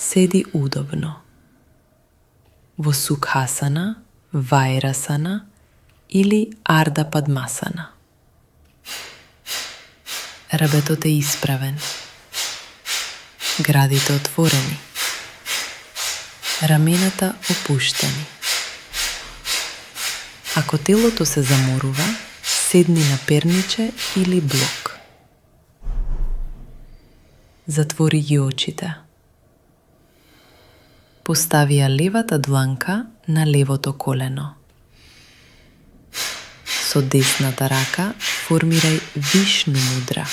Седи удобно. Во Сукхасана, Вајрасана или Арда Падмасана. Рабетот е исправен. Градите отворени. Рамената опуштени. Ако телото се заморува, седни на перниче или блок. Затвори ги очите. Постави ја левата дланка на левото колено. Со десната рака формирај Вишну мудра.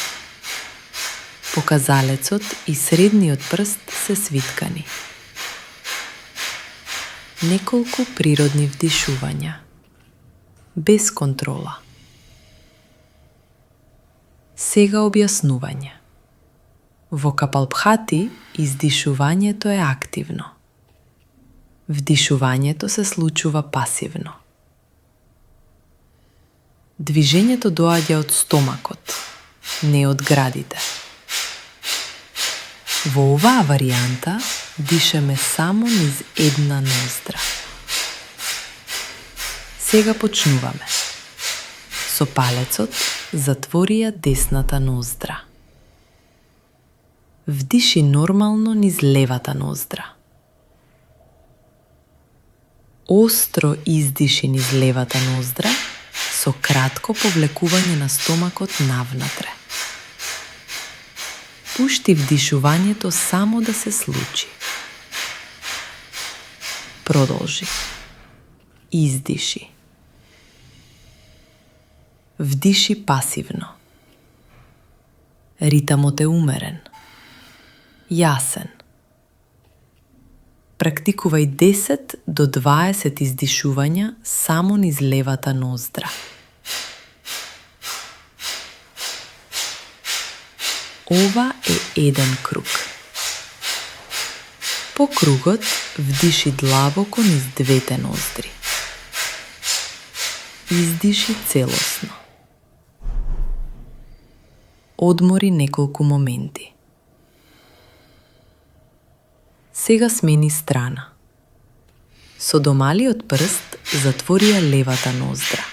Показалецот и средниот прст се свиткани. Неколку природни вдишувања. Без контрола. Сега објаснување. Во Капалбхати издишувањето е активно. Вдишувањето се случува пасивно. Движењето доаѓа од стомакот, не од градите. Во оваа варијанта дишеме само низ една ноздра. Сега почнуваме. Со палецот затвори ја десната ноздра. Вдиши нормално низ левата ноздра. Остро издиши низ левата ноздра со кратко повлекување на стомакот навнатре. Пушти вдишувањето само да се случи. Продолжи. Издиши. Вдиши пасивно. Ритамот е умерен. Јасен. Практикувај 10 до 20 издишувања само низ левата ноздра. Ова е еден круг. По кругот вдиши длабоко низ двете ноздри. Издиши целосно. Одмори неколку моменти. Сега смени страна. Со домалиот прст затвори ја левата ноздра.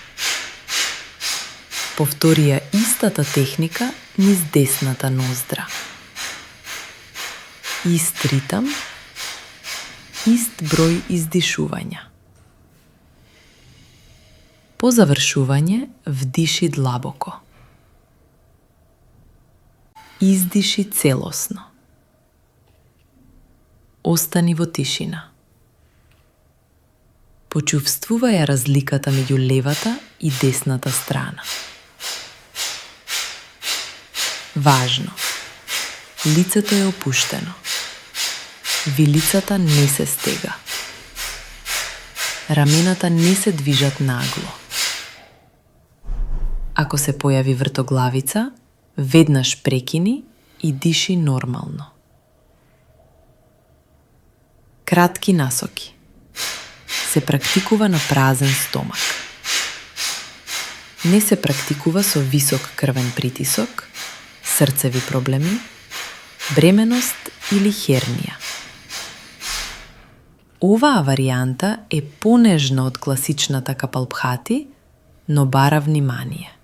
Повтори ја истата техника низ десната ноздра. Ист ритам, ист број издишувања. По завршување вдиши длабоко. Издиши целосно. Остани во тишина. Почувствувај ја разликата меѓу левата и десната страна. Важно. Лицето е опуштено. Вилицата не се стега. Рамената не се движат нагло. Ако се појави вртоглавица, веднаш прекини и диши нормално. Кратки насоки. Се практикува на празен стомак. Не се практикува со висок крвен притисок, срцеви проблеми, бременост или хернија. Оваа варијанта е понежна од класичната Капалбхати, но бара внимание.